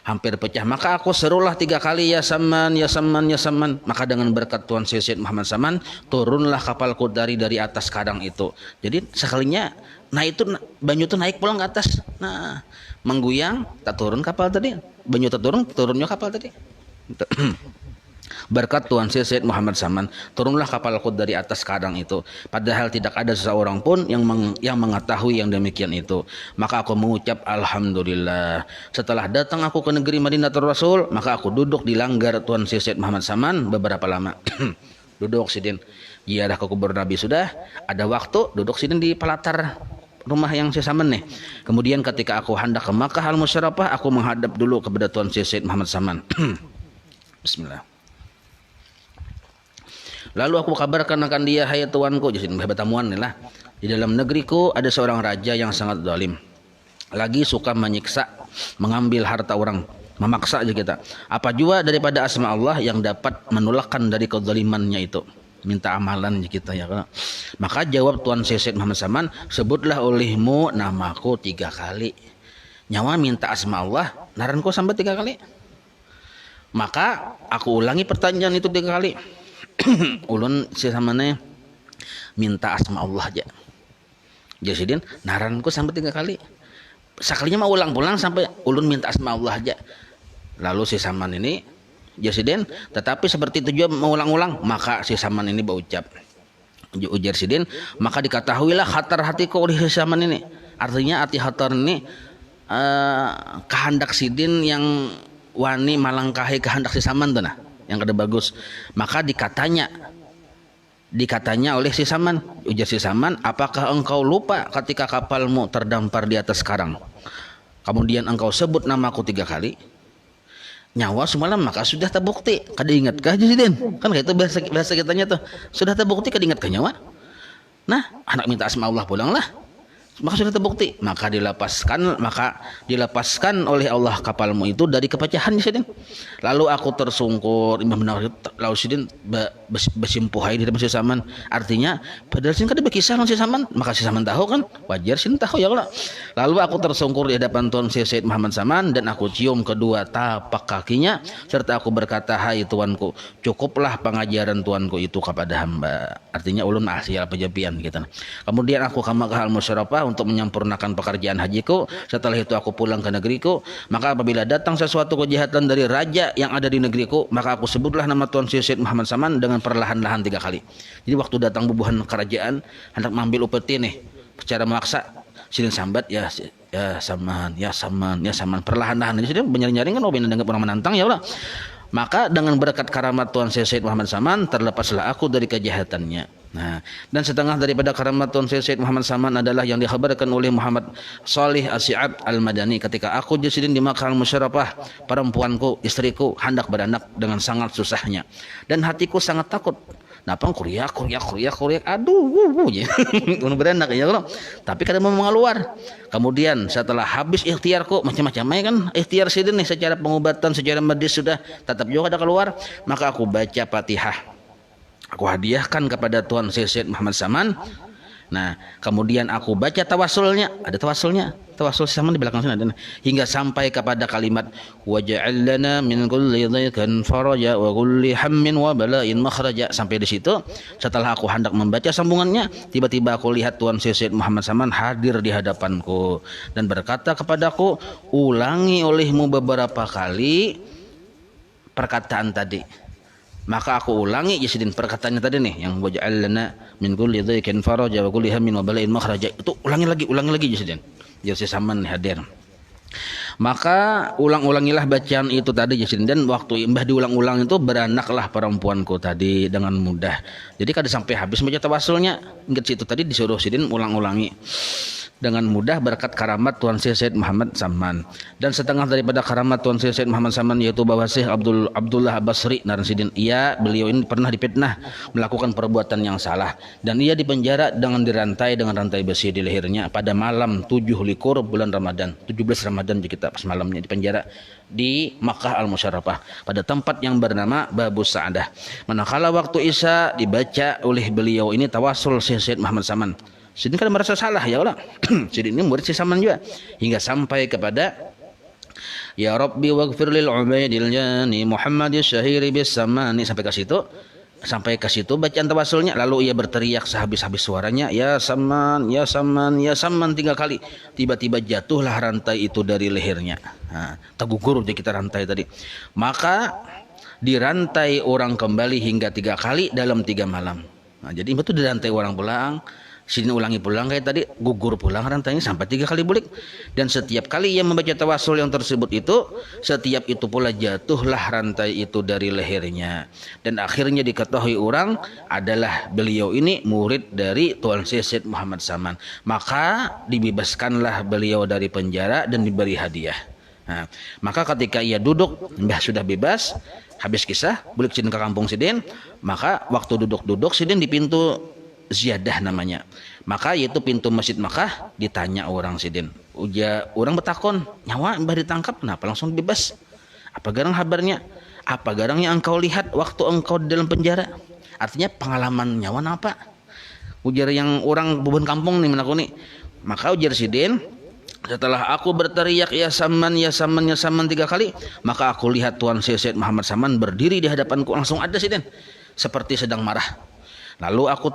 Hampir pecah. Maka aku serulah 3 kali, ya Saman, ya Saman, ya Saman. Maka dengan berkat Tuan Sayyid Muhammad Saman, turunlah kapalku dari atas kadang itu. Jadi sekalinya, nah itu banyu itu naik pulang ke atas. Nah, mengguyang, tak turun kapal tadi. Banyu tak turun, turunnya kapal tadi. Berkat Tuan Syed Muhammad Saman, turunlah kapalku dari atas kadang itu. Padahal tidak ada seseorang pun yang mengetahui yang demikian itu. Maka aku mengucap Alhamdulillah. Setelah datang aku ke negeri Madinatul Rasul, maka aku duduk di langgar Tuan Syed Muhammad Saman beberapa lama. Duduk sidin. Ziarah ke kubur Nabi sudah, ada waktu duduk sidin di pelatar rumah yang saya Saman nih. Kemudian ketika aku hendak ke Makkah Al-Musyarrafah, aku menghadap dulu kepada Tuan Syed Muhammad Saman. Bismillah. Lalu aku kabarkan akan dia, hai tuanku, jadi bertamuan nih lah. Di dalam negeriku ada seorang raja yang sangat zalim. Lagi suka menyiksa, mengambil harta orang, memaksa aja kita. Apa jua daripada asma Allah yang dapat menolakkan dari kezalimannya itu. Minta amalan kita ya. Maka jawab Tuan Syed Muhammad Saman, sebutlah olehmu namaku 3 kali. Nyawa minta asma Allah, naranku sampai 3 kali. Maka aku ulangi pertanyaan itu 3 kali. Ulun si samane minta asma Allah aja. Jasidin naranku sampai 3 kali. Sekalinya mau ulang pulang sampai ulun minta asma Allah aja. Lalu si Saman ini Jasidin, tetapi seperti itu juga mengulang-ulang, maka si Saman ini berucap, ujar Sidin, maka diketahuilah khatar hatiku oleh si Saman ini. Artinya hati khatar ini kehendak Sidin yang wani malangkahi kehendak si Saman tuh nah, yang kada bagus. Maka dikatanya oleh si Saman, ujar si Saman, apakah engkau lupa ketika kapalmu terdampar di atas karang, kemudian engkau sebut namaku 3 kali? Nyawa semalam maka sudah terbukti. Kada ingatkah Jasidin? Kan itu bahasa kitanya tuh. Sudah terbukti kada ingatkah nyawa? Nah, anak minta asma Allah pulang lah. Maka sudah terbukti. Maka dilepaskan oleh Allah kapalmu itu dari kepecahan Jasidin. Lalu aku tersungkur, Imam Nawawi lalu Sidin bersimpuhai di depan si Saman. Artinya padahal Sidin kada berkisah dengan si Saman, maka si Saman tahu kan, wajar Sidin tahu ya Allah. Lalu aku tersungkur di hadapan Tuan Syed Muhammad Saman dan aku cium kedua tapak kakinya serta aku berkata, hai tuanku, cukuplah pengajaran tuanku itu kepada hamba. Artinya ulun asyal pejabian gitu. Kemudian aku ke Makkah Al-Musyarrafah untuk menyempurnakan pekerjaan hajiku. Setelah itu aku pulang ke negeriku. Maka apabila datang sesuatu kejahatan dari raja yang ada di negeriku, maka aku sebutlah nama Tuan Syed Muhammad Saman dengan perlahan-lahan 3 kali. Jadi waktu datang bubuhan kerajaan hendak mengambil upeti nih secara memaksa, Sidin sambat, ya Saman, ya Saman, ya Saman, perlahan-lahan. Jadi Sidin menyaring-nyaring kan, obin dengan orang menantang ya Allah. Maka dengan berkat karamat Tuan Syed Muhammad Saman terlepaslah aku dari kejahatannya. Nah, dan setengah daripada karamat Tuan Syed Muhammad Saman adalah yang dikhabarkan oleh Muhammad Salih As-Si'ab Al-Madani ketika aku Jasidin di Makkah Al-Musyarrafah, perempuanku, istriku hendak beranak dengan sangat susahnya dan hatiku sangat takut. Napa kuriak, aduh, untuk beranak ya Allah. Tapi kadang mau mengeluar. Kemudian setelah habis ikhtiarku macam-macam kan, ikhtiar Sidin nih secara pengobatan, secara medis sudah tetap juga ada keluar. Maka aku baca Fatihah. Aku hadiahkan kepada Tuan Syed Muhammad Saman. Nah, kemudian aku baca tawasulnya, ada tawasulnya, tawasul Saman di belakang sana, dan hingga sampai kepada kalimat waj'al lana min kulli dhaiqin faraja wa kulli hammin wa bala'in makhraja. Sampai di situ, setelah aku hendak membaca sambungannya, tiba-tiba aku lihat Tuan Syed Muhammad Saman hadir di hadapanku dan berkata kepadaku, ulangi olehmu beberapa kali perkataan tadi. Maka aku ulangi Jasidin perkataannya tadi nih, yang waj'al lana min kulli dhaiqin faraja wa kulli hammin wa bala'in makhraja. Itu ulangi lagi Jasidin. Jadi Saman hadir. Maka ulang-ulangilah bacaan itu tadi Jasidin, dan waktu mbah diulang-ulang itu beranaklah perempuanku tadi dengan mudah. Jadi kada sampai habis baca tawasulnya, ingat situ tadi disuruh Sidin ulang-ulangi dengan mudah berkat karamat Tuan Syed Muhammad Saman. Dan setengah daripada karamat Tuan Syed Muhammad Saman yaitu bahwa Syekh Abdullah Basri Naransidin, beliau ini pernah difitnah melakukan perbuatan yang salah dan ia dipenjara dengan dirantai dengan rantai besi di lehernya pada malam 7 likur bulan Ramadan, 17 Ramadan kita pas malamnya dipenjara di Makkah Al-Musyarrafah pada tempat yang bernama Babus Sa'adah. Manakala waktu Isya dibaca oleh beliau ini tawasul Syekh Muhammad Saman. Sidin kan merasa salah ya Allah. Sidin ini murid si Saman juga hingga sampai kepada ya Rabbi waghfir lil ubaidil jani Muhammad syahiri bis samani, sampai ke situ bacaan tawasulnya. Lalu ia berteriak sehabis-habis suaranya, ya Saman, ya Saman, ya Saman 3 kali. Tiba-tiba jatuhlah rantai itu dari lehernya. Nah, tergugur dia kita rantai tadi. Maka dirantai orang kembali hingga 3 kali dalam 3 malam. Nah, jadi itu dirantai orang pulang, sini ulangi pulang kayak tadi, gugur pulang rantainya sampai 3 kali bulik. Dan setiap kali ia membaca tawasul yang tersebut itu, setiap itu pula jatuhlah rantai itu dari lehernya. Dan akhirnya diketahui orang adalah beliau ini murid dari Tuan Syed Muhammad Saman. Maka dibebaskanlah beliau dari penjara dan diberi hadiah. Nah, maka ketika ia duduk, Mbah sudah bebas, habis kisah, bulik sidin ke kampung sidin, maka waktu duduk-duduk sidin di pintu ziyadah namanya. Maka yaitu pintu Masjid Makkah, ditanya orang sidin. Orang bertakon, nyawa Mbah ditangkap kenapa langsung bebas? Apa garang kabarnya? Apa garang yang engkau lihat waktu engkau di dalam penjara? Artinya pengalaman nyawa apa? Ujar yang orang bubun kampung nih menaku nih. Maka ujar sidin, setelah aku berteriak ya Saman, ya Saman, ya Saman 3 kali, maka aku lihat Tuan Syed Muhammad Saman berdiri di hadapanku, langsung ada sidin, seperti sedang marah. Lalu aku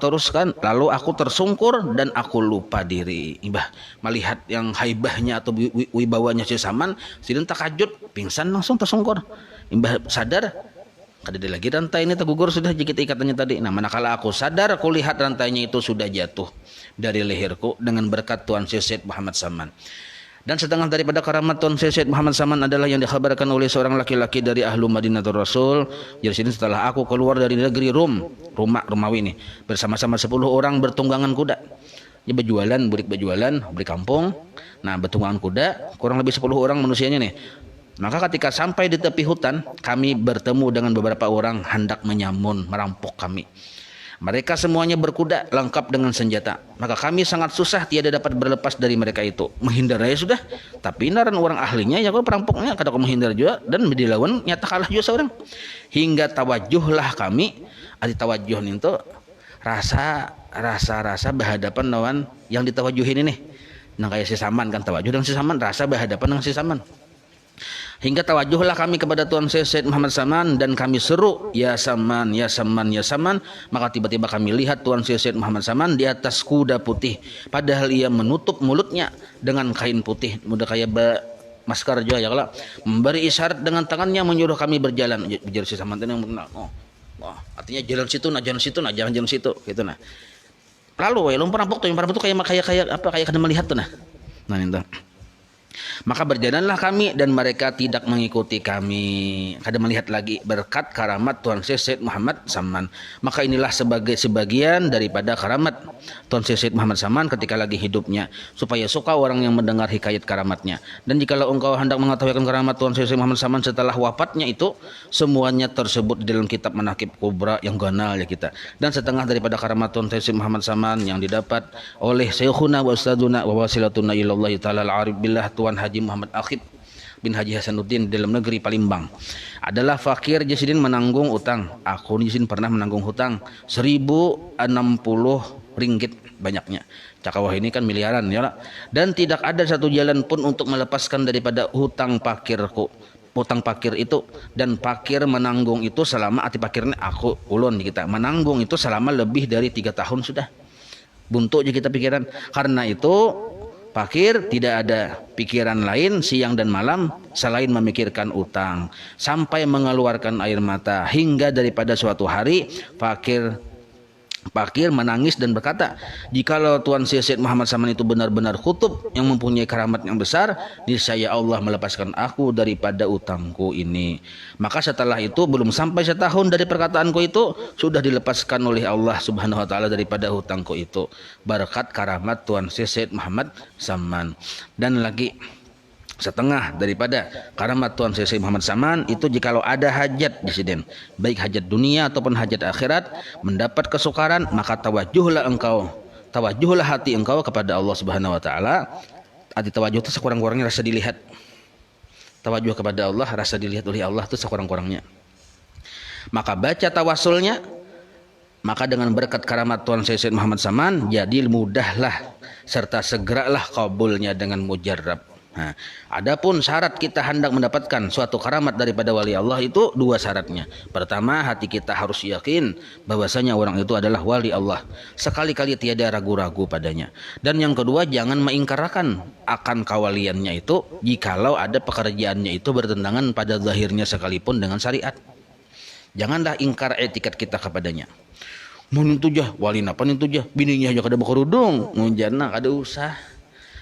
tersungkur dan aku lupa diri. Mbah melihat yang haibahnya atau wibawanya si Saman, sidin takajud, pingsan langsung tersungkur. Mbah sadar, kada lagi rantai ini tergugur sudah jikit ikatannya tadi. Nah, manakala aku sadar, aku lihat rantainya itu sudah jatuh dari leherku dengan berkat Tuan Syed Muhammad Saman. Dan setengah daripada karamat Tuan Syed Muhammad Saman adalah yang dikhabarkan oleh seorang laki-laki dari ahlu Madinatul Rasul. Jadi sini setelah aku keluar dari negeri Romawi ini, bersama-sama 10 orang bertunggangan kuda. Ya berjualan, berjualan, beli kampung. Nah, bertunggangan kuda, kurang lebih 10 orang manusianya nih. Maka ketika sampai di tepi hutan, kami bertemu dengan beberapa orang hendak menyamun, merampok kami. Mereka semuanya berkuda lengkap dengan senjata. Maka kami sangat susah tiada dapat berlepas dari mereka itu. Menghindar aja sudah. Tapi naran orang ahlinya ya kalau perampoknya kada kau menghindar juga dan dilawan nyata kalah juga seorang. Hingga tawajuhlah kami. Adi tawajuh itu rasa berhadapan lawan yang ditawajuhin ini. Nah kayak si Saman kan tawajuh dengan si Saman, rasa berhadapan dengan si Saman. Hingga tawajuhlah kami kepada Tuan Syed Muhammad Saman dan kami seru, ya Saman, ya Saman, ya Saman. Maka tiba-tiba kami lihat Tuan Syed Muhammad Saman di atas kuda putih, padahal ia menutup mulutnya dengan kain putih, mudah kayak maskar juga ya kalau memberi isyarat dengan tangannya menyuruh kami berjalan. Bicara si Saman itu artinya jalan situ, jangan jalan situ, gitu nah. Lalu yang perampok tuh kayak kada melihat tuh nah. Nah itu. Maka berjalanlah kami dan mereka tidak mengikuti kami. Kada melihat lagi berkat karamat Tuan Syed Muhammad Saman. Maka inilah sebagian daripada karamat Tuan Syed Muhammad Saman ketika lagi hidupnya, supaya suka orang yang mendengar hikayat karamatnya. Dan jikalau engkau hendak mengetahui karamat Tuan Syed Muhammad Saman setelah wafatnya itu, semuanya tersebut di dalam kitab Manaqib Kubra yang ganal ya kita. Dan setengah daripada karamat Tuan Syed Muhammad Saman yang didapat oleh Syekhuna wa Ustaduna wa wasilatuna ilallah ta'ala al-arif billah Tuan Haji Muhammad Akhib bin Haji Hasanuddin dalam negeri Palembang adalah fakir. Jasidin menanggung utang. Aku Jasidin pernah menanggung hutang 1060 ringgit banyaknya. Cakawah ini kan miliaran ya. Dan tidak ada satu jalan pun untuk melepaskan daripada hutang pakirku. Hutang pakir itu, dan pakir menanggung itu selama pakirnya aku ulun kita menanggung itu selama lebih dari 3 tahun sudah. Buntu aja kita pikiran. Karena itu fakir tidak ada pikiran lain siang dan malam selain memikirkan utang, sampai mengeluarkan air mata, hingga daripada suatu hari fakir menangis dan berkata, jikalau Tuan Syed Muhammad Saman itu benar-benar kutub yang mempunyai karamat yang besar, niscaya Allah melepaskan aku daripada utangku ini. Maka setelah itu belum sampai setahun dari perkataanku itu, sudah dilepaskan oleh Allah Subhanahu wa taala daripada hutangku itu, berkat karamat Tuan Syed Muhammad Saman. Dan lagi setengah daripada karamat Tuan Syed Muhammad Saman itu, jikalau ada hajat di sini, baik hajat dunia ataupun hajat akhirat, mendapat kesukaran, maka tawajuhlah hati engkau kepada Allah Subhanahu wa taala. Arti tawajuh itu sekurang-kurangnya rasa dilihat. Tawajuh kepada Allah, rasa dilihat oleh Allah itu sekurang-kurangnya. Maka baca tawasulnya, maka dengan berkat karamat Tuan Syed Muhammad Saman, jadi mudahlah serta segeralah kabulnya dengan mujarrab. Nah, adapun syarat kita hendak mendapatkan suatu karamat daripada wali Allah itu 2 syaratnya. Pertama, hati kita harus yakin bahwasanya orang itu adalah wali Allah, sekali-kali tiada ragu-ragu padanya. Dan yang kedua, jangan mengingkarkan akan kawaliannya itu jikalau ada pekerjaannya itu bertentangan pada zahirnya sekalipun dengan syariat. Janganlah ingkar etikat kita kepadanya. Mun itu jah walina pan itu jah bininya aja kada bakarudung, munjarna kada usah.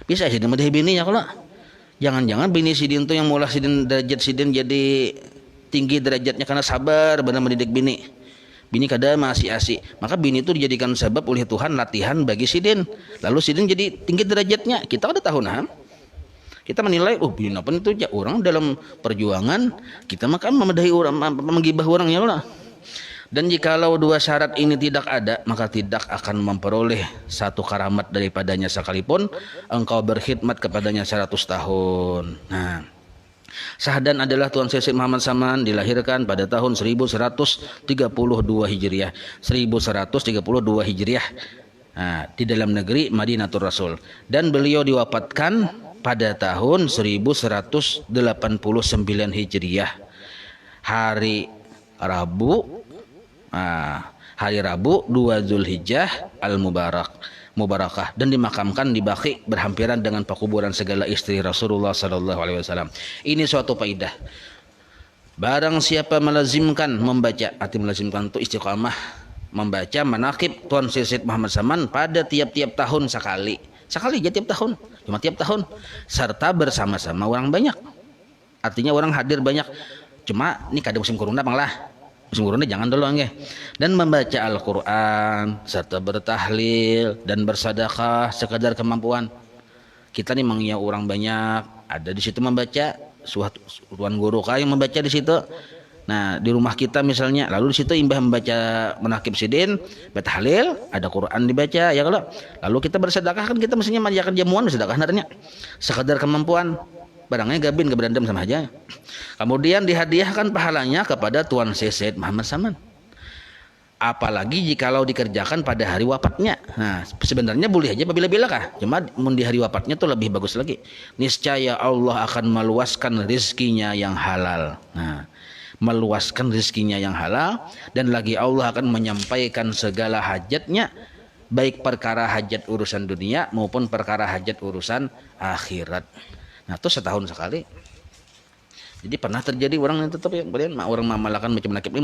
Bisa sidin mah bininya kalau. Jangan-jangan bini sidin tuh yang mulah sidin derajat sidin jadi tinggi derajatnya karena sabar benar mendidik bini. Bini kada masih asik. Maka bini itu dijadikan sebab oleh Tuhan latihan bagi sidin. Lalu sidin jadi tinggi derajatnya. Kita kada tahu nah. Kita menilai, bini apa itu ya orang dalam perjuangan kita makan memadahi orang, menggibah orangnya lah. Dan jikalau dua syarat ini tidak ada, maka tidak akan memperoleh satu karamat daripadanya sekalipun engkau berkhidmat kepadanya 100 tahun. Nah, Sahdan adalah Tuan Syekh Muhammad Saman dilahirkan pada tahun 1132 Hijriah. 1132 Hijriah. Nah, di dalam negeri Madinatul Rasul. Dan beliau diwafatkan pada tahun 1189 Hijriah. Hari Rabu 2 Zulhijjah Mubarakah dan dimakamkan di Baqi berhampiran dengan pekuburan segala istri Rasulullah sallallahu alaihi wasallam. Ini suatu faidah. Barang siapa melazimkan membaca, arti melazimkan itu istiqamah membaca manaqib Tuan Syekh Muhammad Saman pada tiap-tiap tahun sekali aja tiap tahun, cuma tiap tahun serta bersama-sama orang banyak. Artinya orang hadir banyak. Cuma ini kada musim corona bang lah. Musim corona jangan dulu nggih. Dan membaca Al-Qur'an serta bertahlil dan bersedekah sekadar kemampuan. Kita nih mengiya orang banyak, ada di situ membaca, suatu tuan guru yang membaca di situ. Nah, di rumah kita misalnya, lalu di situ imbah membaca manaqib sidin, bertahlil, ada Quran dibaca ya kalau. Lalu kita bersedekah kan kita mestinya menjalankan jamuan bersedekah narnya. Sekadar kemampuan. Barangnya gabin ke berandam sama aja. Kemudian dihadiahkan pahalanya kepada Tuan Syekh Muhammad Saman. Apalagi jikalau dikerjakan pada hari wafatnya. Nah, sebenarnya boleh aja bila-bila kah. Cuma di hari wafatnya tuh lebih bagus lagi. Niscaya Allah akan meluaskan rizkinya yang halal. Nah, meluaskan rizkinya yang halal dan lagi Allah akan menyampaikan segala hajatnya, baik perkara hajat urusan dunia maupun perkara hajat urusan akhirat. Nah, itu setahun sekali. Jadi pernah terjadi orang yang tetap yang kemudian orang memalakan macam nakib ini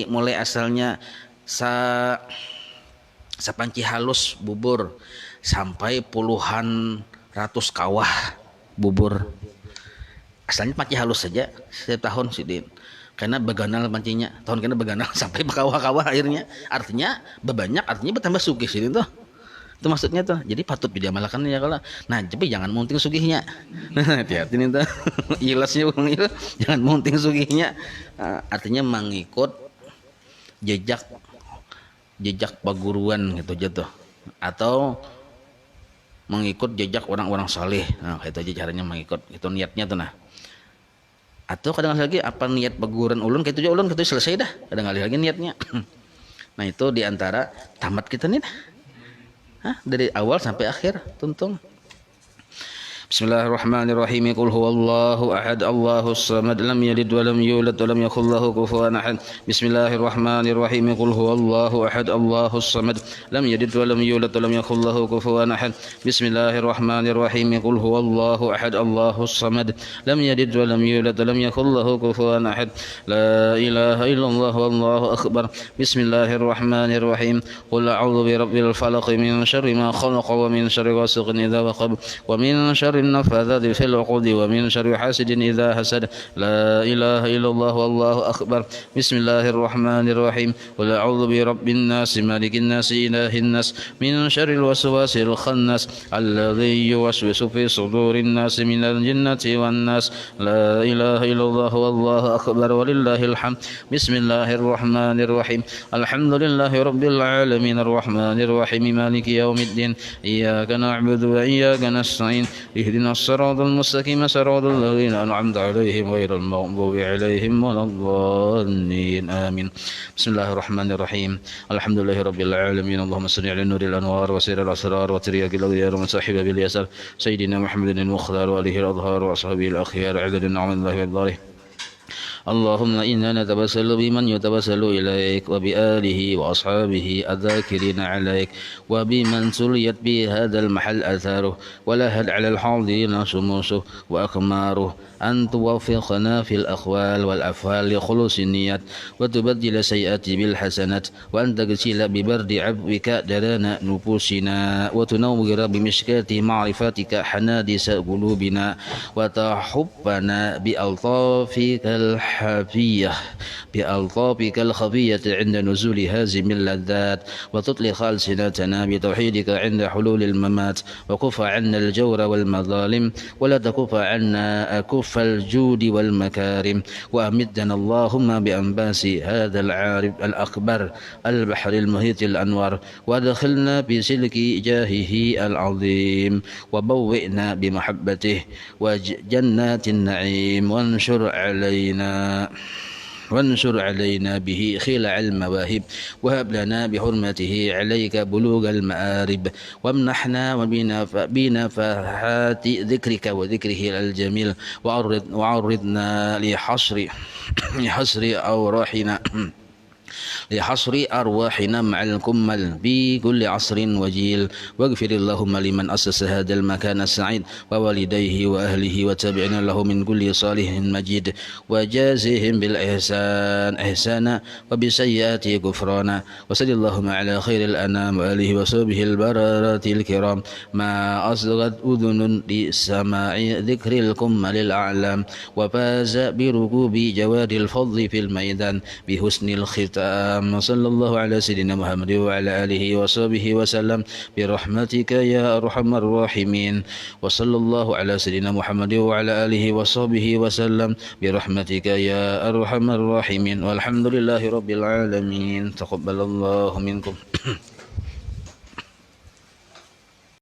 mulai asalnya sapanci halus bubur sampai puluhan ratus kawah bubur. Asalnya panci halus saja setiap tahun sidin. Karena beganal pancinya, tahun kena beganal sampai berkawah-kawah akhirnya. Artinya bebanyak, artinya bertambah sugih sidin tuh. Itu maksudnya tuh. Jadi patut diamalkan ya kalau. Nah, tapi jangan munting sugihnya. Hati-hati nih tuh. Ilasnya uang itu jangan munting sugihnya. Artinya mengikut jejak paguruan gitu aja tuh. Atau mengikut jejak orang-orang saleh. Nah, itu aja caranya mengikut. Itu niatnya tuh nah. Atau kadang-kadang lagi apa niat paguruan ulun kayak itu aja ulun gitu selesai dah. Kadang-kadang lagi niatnya. Nah, itu diantara tamat kita nih dah. Dari awal sampai akhir tuntung. Bismillahirrahmanirrahim. Qul huwallahu ahad, Allahus samad, lam yalid wa lam yulad wa lam yakul lahu kufuwan ahad. Bismillahirrahmanirrahim. Qul huwallahu ahad, Allahus samad, lam yalid wa lam yulad wa lam yakul lahu kufuwan ahad. Bismillahirrahmanirrahim. Qul huwallahu ahad, Allahus samad, lam yalid wa lam yulad wa lam yakul lahu kufuwan ahad. La ilaha illallah wallahu akbar. Bismillahirrahmanirrahim. Qul a'udzu birabbil falaq min syarri ma khalaq wa min syarri ghasiqin idza waqab wa min syarri النفاذات في العقد ومن شر حاسد إذا حسد. لا إله إلا الله والله أكبر. بسم الله الرحمن الرحيم. قل أعوذ برب الناس مالك الناس إله الناس من شر الوسواس الخناس الذي يوسوس في صدور الناس من الجنة والناس. لا إله إلا الله والله أكبر ولله الحمد. بسم الله الرحمن الرحيم. الحمد لله رب العالمين الرحمن الرحيم مالك يوم الدين. إياك نعبد وإياك نستعين. اهدنا الصراط المستقيم صراط الذين أنعمت عليهم غير المغضوب عليهم ولا الضالين آمين. بسم الله الرحمن الرحيم. الحمد لله رب العالمين. اللهم صل على نور الأنوار وسير الأسرار وترياق الأغيار ومن صاحب باليسار سيدنا محمد المختار وآله الأظهار وأصحابه الأخيار عدد النعم الله وإضلاله اللهم إنا نتوسل بمن يتوسل إليك وبآله وأصحابه الذاكرين عليك وبمن سليت بهذا المحل أثاره ولهد على الحاضرين شموسه وأقماره أن توفقنا في الأقوال والأفعال لخلوص النيات وتبدل سيئات بالحسنات وأن تغسل ببرد عفوك دران نفوسنا وتنور بمشكاة معرفتك حنادس قلوبنا وتحبنا بألطافك الخفية عند نزول هازم اللذات وتطلق ألسنتنا بتوحيدك عند حلول الممات وكف عنا الجور والمظالم ولا تكف عنا أكف الجود والمكارم وأمدنا اللهم بأنباس هذا العارف الأكبر البحر المحيط الأنوار وادخلنا بسلك جاهه العظيم وبوئنا بمحبته وجنات النعيم وانشر علينا به خلع المواهب وهب لنا بحرمته عليك بلوغ المآرب وامنحنا بنفحات ذكرك وذكره الجميل وعرضنا لحصر أرواحنا مع الكمل بكل عصر وجيل واغفر اللهم لمن أسس هذا المكان السعيد ووالديه وأهله وتابعنا له من كل صالح مجيد وجازهم بالإحسان إحسانا وبسيئات كفرانا وصل اللهم على خير الأنام وآله وصحبه البررة الكرام ما أصغت أذن لسماع ذكر الكمل الأعلام وفاز بركوب جواد الفضل في الميدان بحسن الختام صلى الله على سيدنا محمد وعلى آله وصحبه وسلم برحمتك يا أرحم الراحمين وصلى الله على سيدنا محمد وعلى آله وصحبه وسلم برحمتك يا أرحم الراحمين والحمد لله رب العالمين تقبل الله منكم